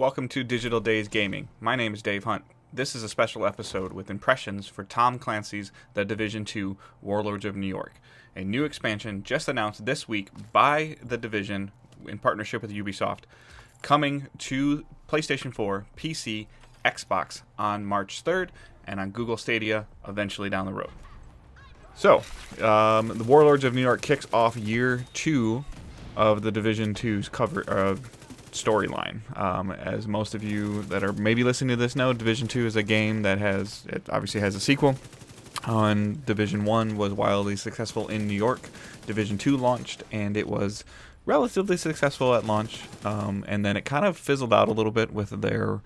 Welcome to Digital Days Gaming. My name is Dave Hunt. This is a special episode with impressions for Tom Clancy's The Division 2 Warlords of New York, a new expansion just announced this week by The Division in partnership with Ubisoft, coming to PlayStation 4, PC, Xbox on March 3rd, and on Google Stadia eventually down the road. So, the Warlords of New York kicks off year 2 of The Division 2's storyline. As most of you that are maybe listening to this know, Division 2 is a game that obviously has a sequel. Division 1 was wildly successful in New York. Division 2 launched, and it was relatively successful at launch, and then it kind of fizzled out a little bit with their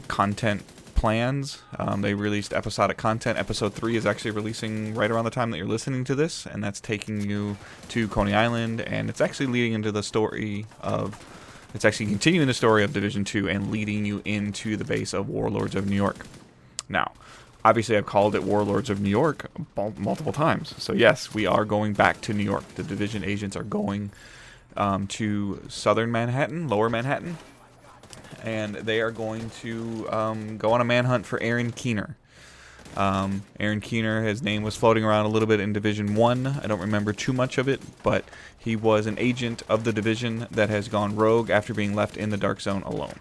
content plans. They released episodic content. Episode 3 is actually releasing right around the time that you're listening to this, and that's taking you to Coney Island, and it's actually leading into the story of... It's actually continuing the story of Division 2 and leading you into the base of Warlords of New York. Now, obviously I've called it Warlords of New York multiple times. So yes, we are going back to New York. The Division agents are going to southern Manhattan, lower Manhattan, and they are going to go on a manhunt for Aaron Keener. Aaron Keener, his name was floating around a little bit in Division 1. I don't remember too much of it, but he was an agent of the Division that has gone rogue after being left in the Dark Zone alone.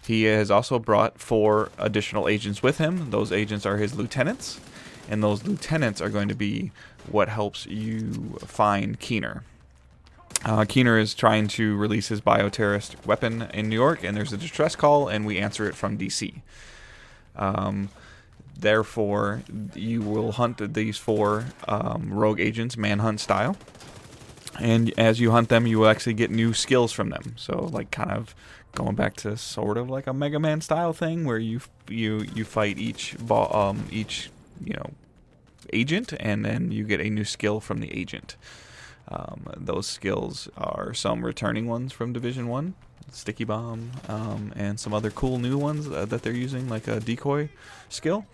He has also brought 4 additional agents with him. Those agents are his lieutenants, and those lieutenants are going to be what helps you find Keener. Keener is trying to release his bioterrorist weapon in New York, and there's a distress call, and we answer it from DC. Therefore, you will hunt these 4 rogue agents, manhunt style. And as you hunt them, you will actually get new skills from them. So, like, kind of going back to sort of like a Mega Man style thing, where you fight each agent, and then you get a new skill from the agent. Those skills are some returning ones from Division 1, Sticky Bomb, and some other cool new ones that they're using, like a decoy skill.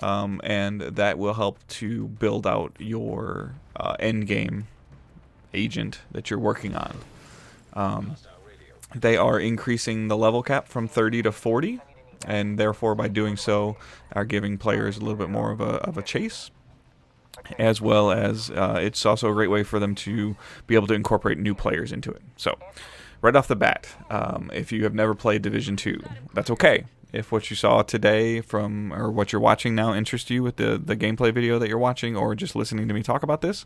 And that will help to build out your end game agent that you're working on. They are increasing the level cap from 30 to 40, and therefore by doing so are giving players a little bit more of a chase, as well as it's also a great way for them to be able to incorporate new players into it. So right off the bat, if you have never played Division 2, that's okay. If what you saw today or what you're watching now interests you with the gameplay video that you're watching, or just listening to me talk about this,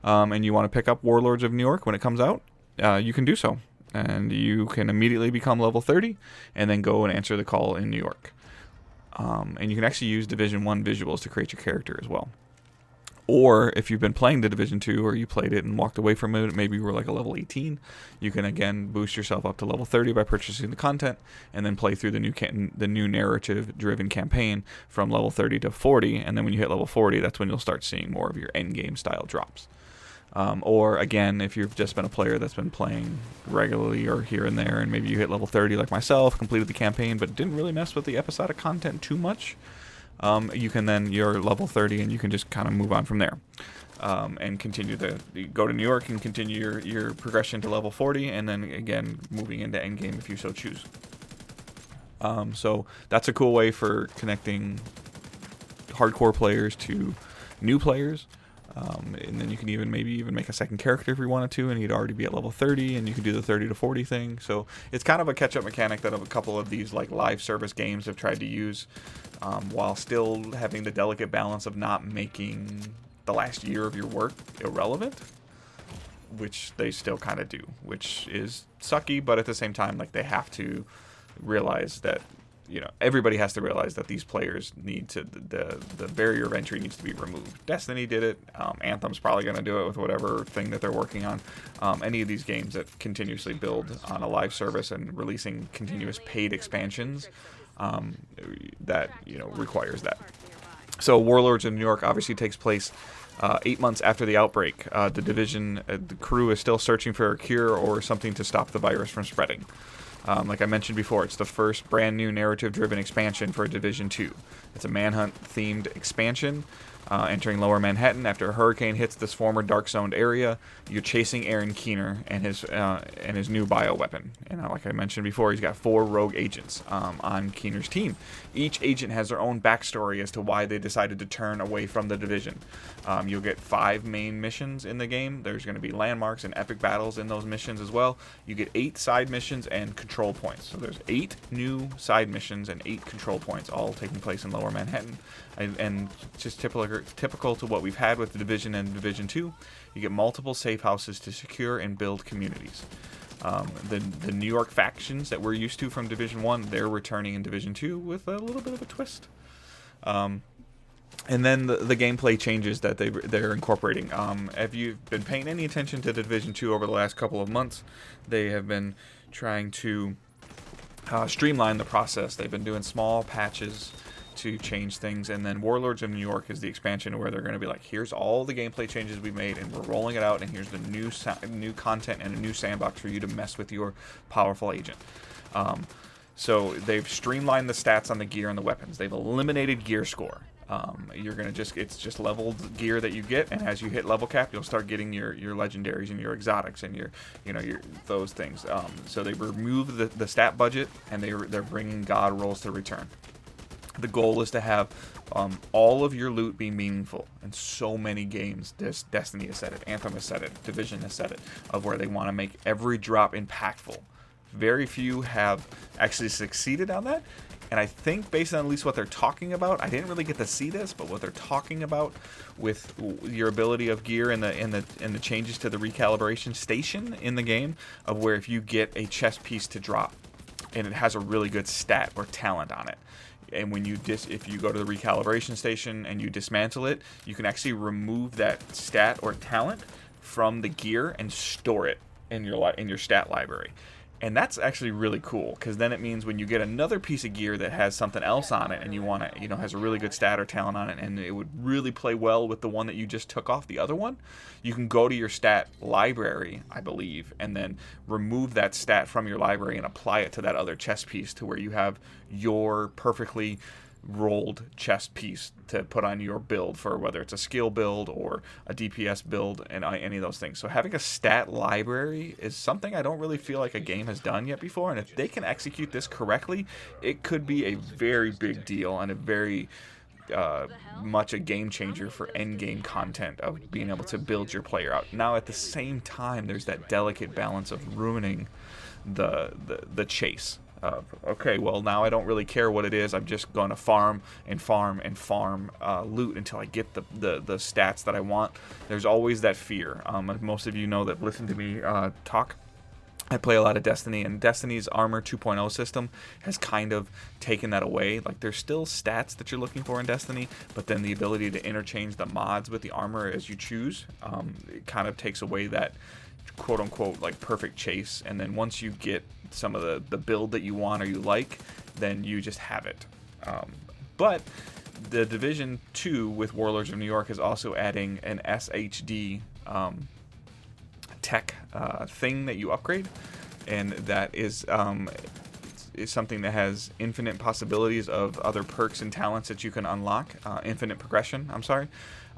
and you want to pick up Warlords of New York when it comes out, you can do so. And you can immediately become level 30 and then go and answer the call in New York. And you can actually use Division 1 visuals to create your character as well. Or if you've been playing the Division 2, or you played it and walked away from it, maybe you were like a level 18, you can again boost yourself up to level 30 by purchasing the content, and then play through the new narrative-driven campaign from level 30 to 40, and then when you hit level 40, that's when you'll start seeing more of your endgame style drops. Or again, if you've just been a player that's been playing regularly or here and there, and maybe you hit level 30 like myself, completed the campaign, but didn't really mess with the episodic content too much, you're level 30 and you can just kind of move on from there, and continue go to New York and continue your progression to level 40, and then again moving into endgame if you so choose. So that's a cool way for connecting hardcore players to new players. And then you can maybe even make a second character if you wanted to, and you'd already be at level 30, and you can do the 30 to 40 thing. So it's kind of a catch-up mechanic that a couple of these like live service games have tried to use, while still having the delicate balance of not making the last year of your work irrelevant, which they still kind of do, which is sucky, but at the same time, like, they have to realize that, everybody has to realize that these players need to, the barrier of entry needs to be removed. Destiny did it. Anthem's probably going to do it with whatever thing that they're working on. Any of these games that continuously build on a live service and releasing continuous paid expansions, that, requires that. So Warlords of New York obviously takes place 8 months after the outbreak. The Division, the crew is still searching for a cure or something to stop the virus from spreading. Like I mentioned before, it's the first brand new narrative-driven expansion for Division 2. It's a manhunt-themed expansion. Entering Lower Manhattan after a hurricane hits this former dark-zoned area, you're chasing Aaron Keener and his new bioweapon. And like I mentioned before, he's got 4 rogue agents on Keener's team. Each agent has their own backstory as to why they decided to turn away from the Division. You'll get 5 main missions in the game. There's going to be landmarks and epic battles in those missions as well. You get 8 side missions and control points. So there's 8 new side missions and 8 control points, all taking place in Lower Manhattan. And just typical to what we've had with the Division and Division 2, you get multiple safe houses to secure and build communities. The New York factions that we're used to from Division 1, they're returning in Division 2 with a little bit of a twist. And then the gameplay changes that they're incorporating. Have you been paying any attention to Division 2 over the last couple of months? They have been trying to streamline the process. They've been doing small patches to change things, and then Warlords of New York is the expansion where they're going to be like, here's all the gameplay changes we made, and we're rolling it out, and here's the new content and a new sandbox for you to mess with your powerful agent. So they've streamlined the stats on the gear and the weapons. They've eliminated gear score. It's just leveled gear that you get, and as you hit level cap, you'll start getting your legendaries and your exotics and your those things. So they removed the stat budget, and they're bringing god rolls to return. The goal is to have all of your loot be meaningful. And so many games, Destiny has said it, Anthem has said it, Division has said it, of where they want to make every drop impactful. Very few have actually succeeded on that. And I think based on at least what they're talking about, I didn't really get to see this, but what they're talking about with your ability of gear and the changes to the recalibration station in the game, of where if you get a chest piece to drop and it has a really good stat or talent on it, and when if you go to the recalibration station and you dismantle it, you can actually remove that stat or talent from the gear and store it in your stat library. And that's actually really cool, because then it means when you get another piece of gear that has something else on it and you want to, has a really good stat or talent on it, and it would really play well with the one that you just took off the other one, you can go to your stat library, I believe, and then remove that stat from your library and apply it to that other chest piece, to where you have your perfectly rolled chest piece to put on your build, for whether it's a skill build or a DPS build and any of those things. So having a stat library is something I don't really feel like a game has done yet before, and if they can execute this correctly, it could be a very big deal and a very much a game changer for end game content, of being able to build your player out. Now at the same time, there's that delicate balance of ruining the chase. Okay, well, now I don't really care what it is. I'm just going to farm and farm and farm loot until I get the stats that I want. There's always that fear. Most of you know that listen to me talk. I play a lot of Destiny, and Destiny's Armor 2.0 system has kind of taken that away. Like, there's still stats that you're looking for in Destiny, but then the ability to interchange the mods with the armor as you choose, it kind of takes away that quote-unquote like perfect chase. And then once you get some of the build that you want or you like, then you just have it. But the Division 2 with Warlords of New York is also adding an SHD tech thing that you upgrade, and that is something that has infinite possibilities of other perks and talents that you can unlock, infinite progression,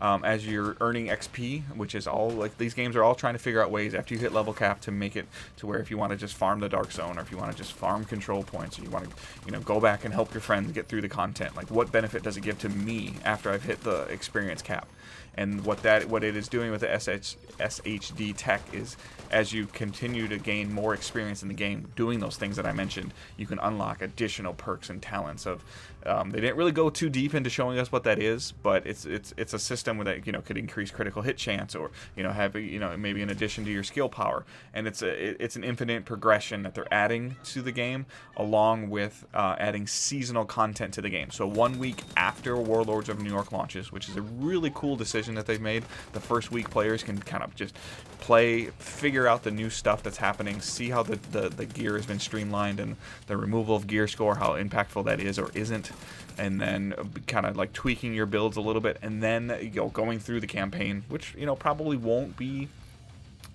as you're earning XP, which is all, like, these games are all trying to figure out ways after you hit level cap to make it to where if you want to just farm the Dark Zone, or if you want to just farm control points, or you want to, go back and help your friends get through the content, like, what benefit does it give to me after I've hit the experience cap? And what it is doing with the SHD tech is, as you continue to gain more experience in the game doing those things that I mentioned, you can unlock additional perks and talents. They didn't really go too deep into showing us what that is, but it's a system that could increase critical hit chance, or have maybe an addition to your skill power. And it's an infinite progression that they're adding to the game, along with adding seasonal content to the game. So 1 week after Warlords of New York launches, which is a really cool decision that they've made, the first week players can kind of just play, figure out the new stuff that's happening, see how the gear has been streamlined, and the removal of gear score, how impactful that is or isn't, and then kind of like tweaking your builds a little bit, and then going through the campaign, which probably won't be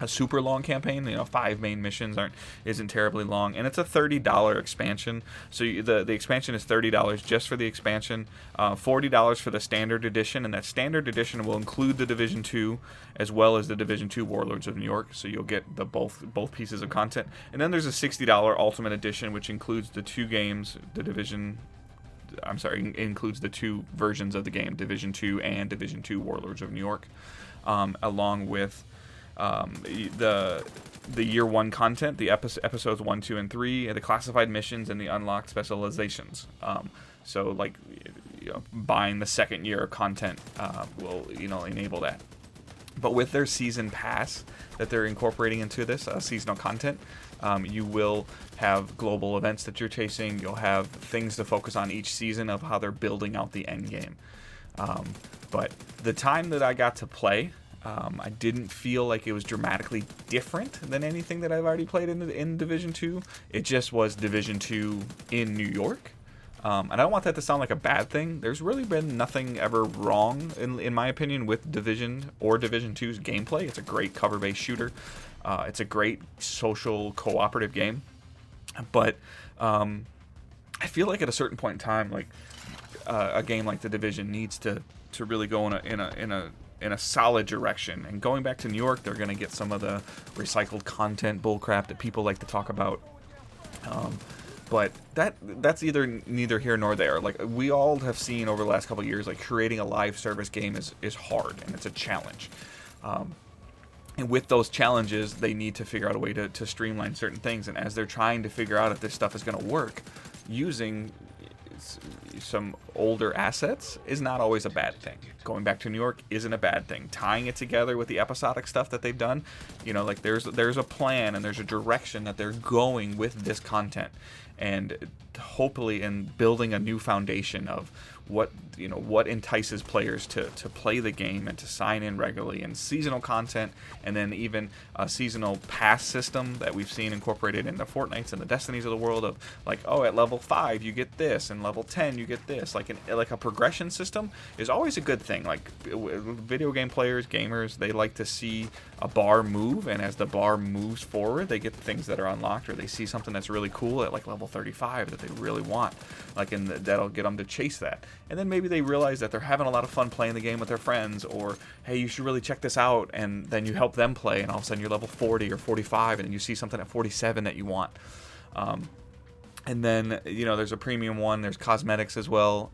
a super long campaign. 5 main missions isn't terribly long, and it's a $30 expansion. So the expansion is $30 just for the expansion, $40 for the standard edition, and that standard edition will include the Division 2 as well as the Division 2 Warlords of New York. So you'll get the both pieces of content, and then there's a $60 Ultimate Edition, which includes the 2 games, includes the 2 versions of the game, Division 2 and Division 2 Warlords of New York, along with the year 1 content, the episodes 1, 2, and 3, the classified missions, and the unlocked specializations. So like, buying the second year of content will enable that. But with their season pass that they're incorporating into this seasonal content, you will have global events that you're chasing. You'll have things to focus on each season of how they're building out the end game. But the time that I got to play, I didn't feel like it was dramatically different than anything that I've already played in Division 2. It just was Division 2 in New York. And I don't want that to sound like a bad thing. There's really been nothing ever wrong, in my opinion, with Division or Division 2's gameplay. It's a great cover-based shooter. It's a great social cooperative game. But I feel like at a certain point in time, like a game like The Division needs to really go in a solid direction. And going back to New York, they're going to get some of the recycled content bullcrap that people like to talk about. But that's either neither here nor there. Like, we all have seen over the last couple of years, like, creating a live service game is hard, and it's a challenge. And with those challenges, they need to figure out a way to streamline certain things. And as they're trying to figure out if this stuff is going to work, using some older assets is not always a bad thing. Going back to New York isn't a bad thing. Tying it together with the episodic stuff that they've done, like there's a plan and there's a direction that they're going with this content, and hopefully in building a new foundation of what entices players to play the game and to sign in regularly, and seasonal content, and then even a seasonal pass system that we've seen incorporated in the Fortnites and the Destinies of the world, of like, at level 5 you get this, and level 10 you get this. Like a progression system is always a good thing. Like, video game players, gamers, they like to see a bar move, and as the bar moves forward, they get the things that are unlocked, or they see something that's really cool at like level 35 that they really want, and that'll get them to chase that. And then maybe they realize that they're having a lot of fun playing the game with their friends, or, hey, you should really check this out, and then you help them play, and all of a sudden you're level 40 or 45, and you see something at 47 that you want. And then, there's a premium one, there's cosmetics as well.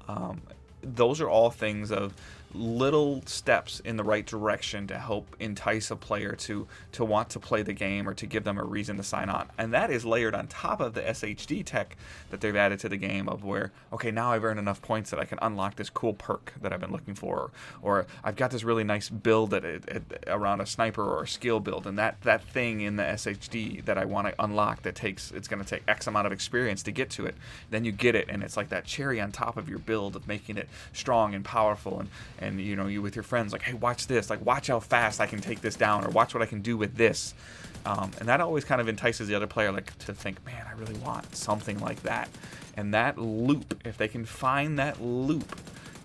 Those are all things of little steps in the right direction to help entice a player to want to play the game, or to give them a reason to sign on. And that is layered on top of the SHD tech that they've added to the game, of where, okay, now I've earned enough points that I can unlock this cool perk that I've been looking for, or I've got this really nice build around a sniper or a skill build, and that thing in the SHD that I want to unlock it's going to take X amount of experience to get to it. Then you get it, and it's like that cherry on top of your build of making it strong and powerful, and you with your friends, like, hey, watch this, like, watch how fast I can take this down, or watch what I can do with this. And that always kind of entices the other player, like, to think, man, I really want something like that. And that loop, if they can find that loop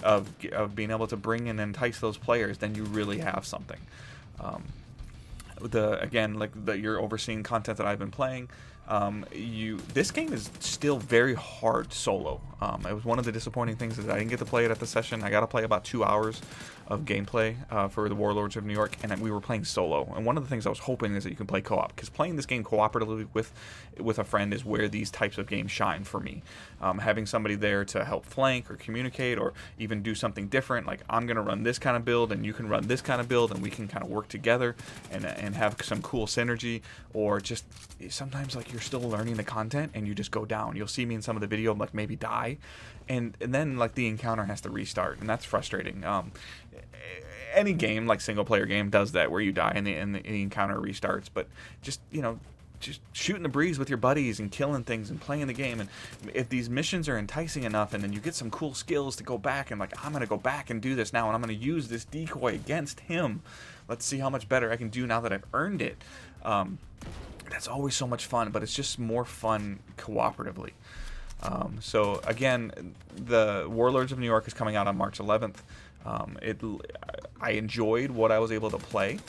of being able to bring and entice those players, then you really have something. You're overseeing content that I've been playing. This game is still very hard solo. It was one of the disappointing things is I didn't get to play it at the session. I got to play about 2 hours of gameplay for the Warlords of New York, and we were playing solo. And one of the things I was hoping is that you can play co-op, because playing this game cooperatively with a friend is where these types of games shine for me. Having somebody there to help flank or communicate, or even do something different, like, I'm going to run this kind of build and you can run this kind of build, and we can kind of work together and have some cool synergy. Or just sometimes, like, you're still learning the content and you just go down. You'll see me in some of the video, like, maybe die, and then, like, the encounter has to restart, and that's frustrating. Any game, like single player game, does that, where you die and the encounter restarts. But just shooting the breeze with your buddies and killing things and playing the game, and if these missions are enticing enough, and then you get some cool skills to go back and, like, I'm gonna go back and do this now, and I'm gonna use this decoy against him. Let's see how much better I can do now that I've earned it. That's always so much fun, but it's just more fun cooperatively. So again, the Warlords of New York is coming out on March 11th. I enjoyed what I was able to play.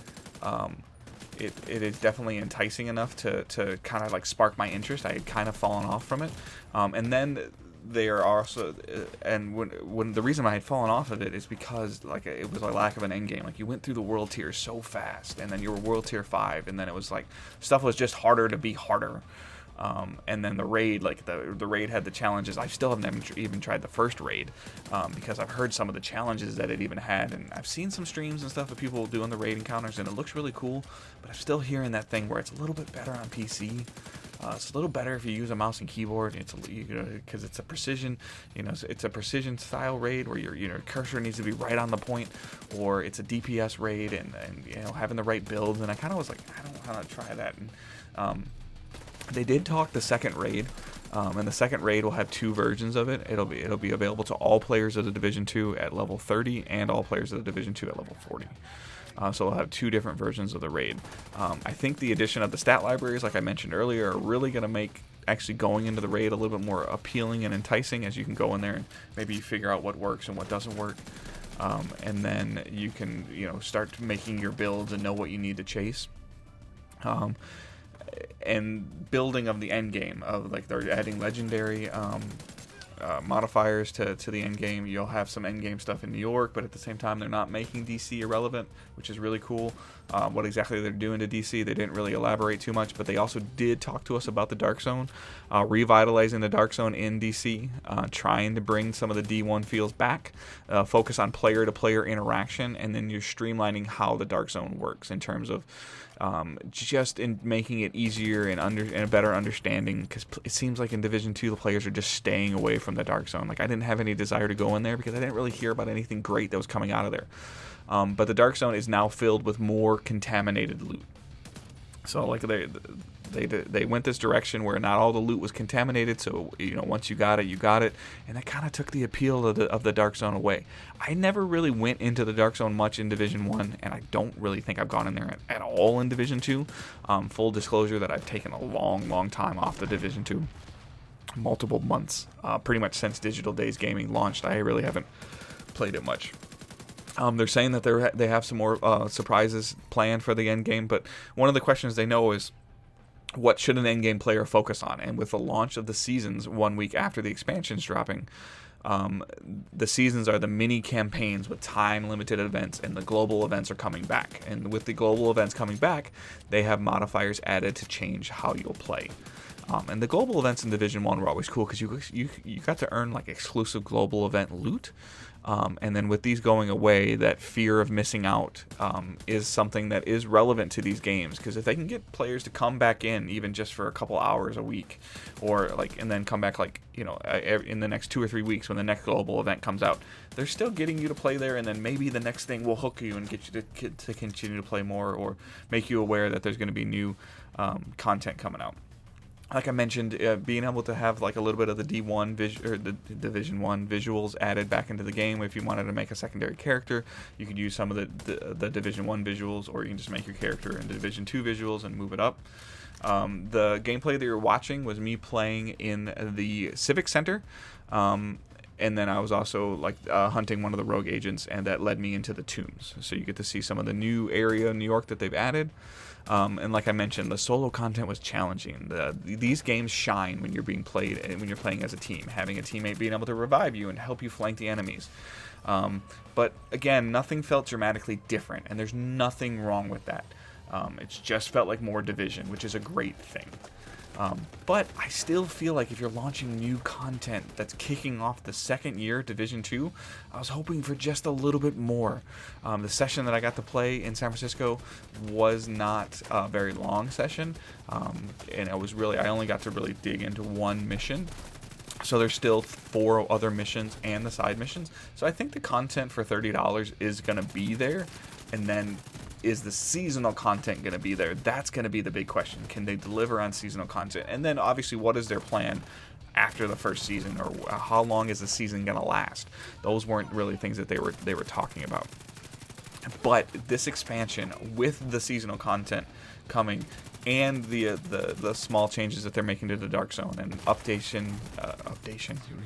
it is definitely enticing enough to kind of like spark my interest. I had kind of fallen off from it, and then they are also, and when the reason I had fallen off of it is because like it was a lack of an end game. Like you went through the world tier so fast, and then you were world tier 5, and then it was like stuff was just harder to be harder. And then the raid, like the raid had the challenges. I still haven't even tried the first raid because I've heard some of the challenges that it even had, and I've seen some streams and stuff of people doing the raid encounters, and it looks really cool. But I'm still hearing that thing where it's a little bit better on PC. It's a little better if you use a mouse and keyboard. It's because it's a precision, it's a precision style raid where your cursor needs to be right on the point, or it's a DPS raid and having the right builds. And I kind of was like, I don't know how to try that. And they did talk the second raid, and the second raid will have 2 versions of it. It'll be available to all players of the Division 2 at level 30 and all players of the Division 2 at level 40. So we'll have 2 different versions of the raid. I think the addition of the stat libraries, like I mentioned earlier, are really going to make actually going into the raid a little bit more appealing and enticing, as you can go in there and maybe figure out what works and what doesn't work. And then you can start making your builds and know what you need to chase. And building of the end game of like they're adding legendary modifiers to the end game. You'll have some end game stuff in New York, but at the same time they're not making DC irrelevant, which is really cool. What exactly they're doing to DC, they didn't really elaborate too much, but they also did talk to us about the Dark Zone, revitalizing the Dark Zone in DC, trying to bring some of the D1 feels back, focus on player-to-player interaction, and then you're streamlining how the Dark Zone works in terms of just in making it easier and a better understanding, because it seems like in Division 2 the players are just staying away from the Dark Zone. Like I didn't have any desire to go in there because I didn't really hear about anything great that was coming out of there. But the Dark Zone is now filled with more contaminated loot. So like they went this direction where not all the loot was contaminated, so once you got it, and that kind of took the appeal of the Dark Zone away. I never really went into the Dark Zone much in Division 1, and I don't really think I've gone in there at all in Division 2. Full disclosure that I've taken a long time off the Division 2, multiple months, pretty much since Digital Days Gaming launched. I really haven't played it much. They're saying that they have some more surprises planned for the end game, but one of the questions they know is, what should an endgame player focus on? And with the launch of the seasons 1 week after the expansions dropping, the seasons are the mini campaigns with time-limited events, and the global events are coming back. And with the global events coming back, they have modifiers added to change how you'll play. And the global events in Division 1 were always cool because you got to earn like exclusive global event loot. And then with these going away, that fear of missing out is something that is relevant to these games, because if they can get players to come back in even just for a couple hours a week, or and then come back in the next 2 or 3 weeks when the next global event comes out, they're still getting you to play there, and then maybe the next thing will hook you and get you to continue to play more, or make you aware that there's going to be new content coming out. Like I mentioned, being able to have like a little bit of the D1 or the Division 1 visuals added back into the game. If you wanted to make a secondary character, you could use some of the Division 1 visuals, or you can just make your character into Division 2 visuals and move it up. The gameplay that you're watching was me playing in the Civic Center, and then I was also hunting one of the rogue agents, and that led me into the tombs. So you get to see some of the new area in New York that they've added. And like I mentioned, the solo content was challenging. These games shine when you're being played and when you're playing as a team, having a teammate being able to revive you and help you flank the enemies. But again, nothing felt dramatically different, and there's nothing wrong with that. It's just felt like more Division, which is a great thing. But I still feel like if you're launching new content that's kicking off the second year of Division 2, I was hoping for just a little bit more. The session that I got to play in San Francisco was not a very long session, and I only got to really dig into one mission. So there's still 4 other missions and the side missions. So I think the content for $30 is going to be there, and then is the seasonal content going to be there? That's going to be the big question. Can they deliver on seasonal content? And then obviously, what is their plan after the first season, or how long is the season going to last? Those weren't really things that they were talking about. But this expansion with the seasonal content coming and the small changes that they're making to the Dark Zone and updation,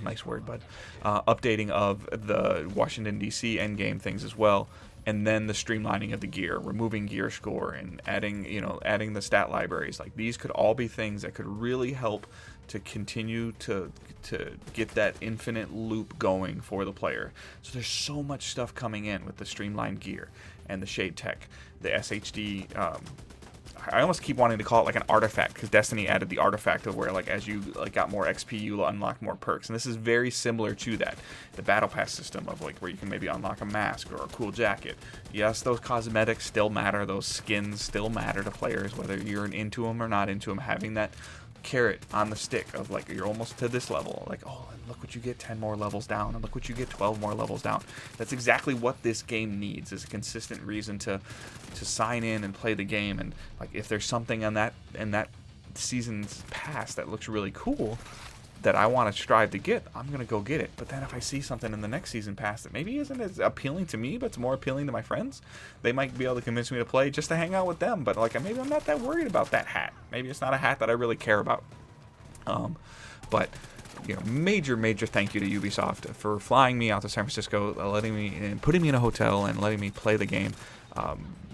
nice word, bud, updating of the Washington D.C. endgame things as well, and then the streamlining of the gear, removing gear score and adding the stat libraries. Like, these could all be things that could really help to continue to get that infinite loop going for the player. So there's so much stuff coming in with the streamlined gear and the shade tech, the SHD. I almost keep wanting to call it like an artifact, because Destiny added the artifact of where, like, as you got more XP, you unlock more perks, and this is very similar to that. The battle pass system of like where you can maybe unlock a mask or a cool jacket. Yes, those cosmetics still matter, those skins still matter to players, whether you're into them or not into them. Having that carrot on the stick of like, you're almost to this level, like, oh, and look what you get 10 more levels down, and look what you get 12 more levels down. That's exactly what this game needs, is a consistent reason to sign in and play the game. And like, if there's something in that season's pass that looks really cool that I want to strive to get, I'm gonna go get it. But then if I see something in the next season pass that maybe isn't as appealing to me, but it's more appealing to my friends, they might be able to convince me to play just to hang out with them. But like, maybe I'm not that worried about that hat. Maybe it's not a hat that I really care about. But major thank you to Ubisoft for flying me out to San Francisco, letting me and putting me in a hotel and letting me play the game.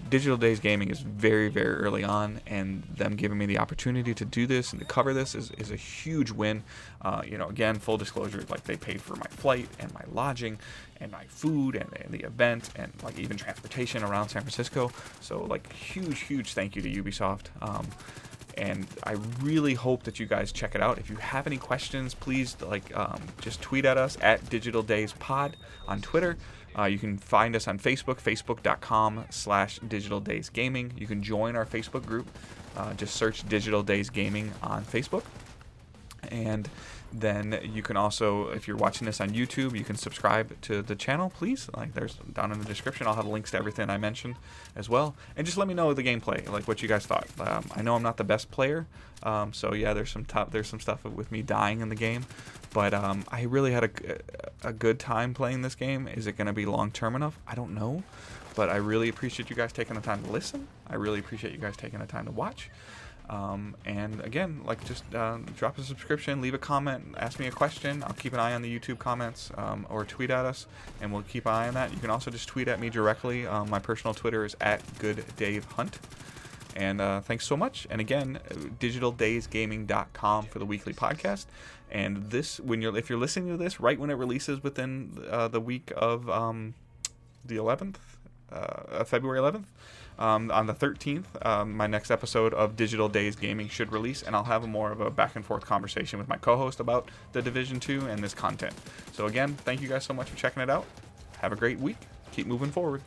Digital Days Gaming is very early on, and them giving me the opportunity to do this and to cover this is a huge win. Again, full disclosure, like, they paid for my flight and my lodging and my food and the event and like even transportation around San Francisco. So like, huge thank you to Ubisoft. And I really hope that you guys check it out. If you have any questions, please just tweet at us at Digital Days Pod on Twitter. You can find us on Facebook, facebook.com/Digital Days Gaming. You can join our Facebook group. Just search Digital Days Gaming on Facebook. And then you can also, if you're watching this on YouTube, you can subscribe to the channel, please. Like, there's down in the description, I'll have links to everything I mentioned as well. And just let me know the gameplay, like what you guys thought. I know I'm not the best player, so yeah, there's some stuff with me dying in the game, but I really had a good time playing this game. Is it going to be long term enough? I don't know, but I really appreciate you guys taking the time to listen. I really appreciate you guys taking the time to watch. And again, like, just drop a subscription, leave a comment, ask me a question. I'll keep an eye on the YouTube comments, or tweet at us, and we'll keep an eye on that. You can also just tweet at me directly. My personal Twitter is @GoodDaveHunt. And thanks so much. And again, digitaldaysgaming.com for the weekly podcast. And this, if you're listening to this right when it releases within the week of the 11th, February 11th. On the 13th, my next episode of Digital Days Gaming should release, and I'll have more of a back and forth conversation with my co-host about the Division 2 and this content. So again, thank you guys so much for checking it out. Have a great week. Keep moving forward.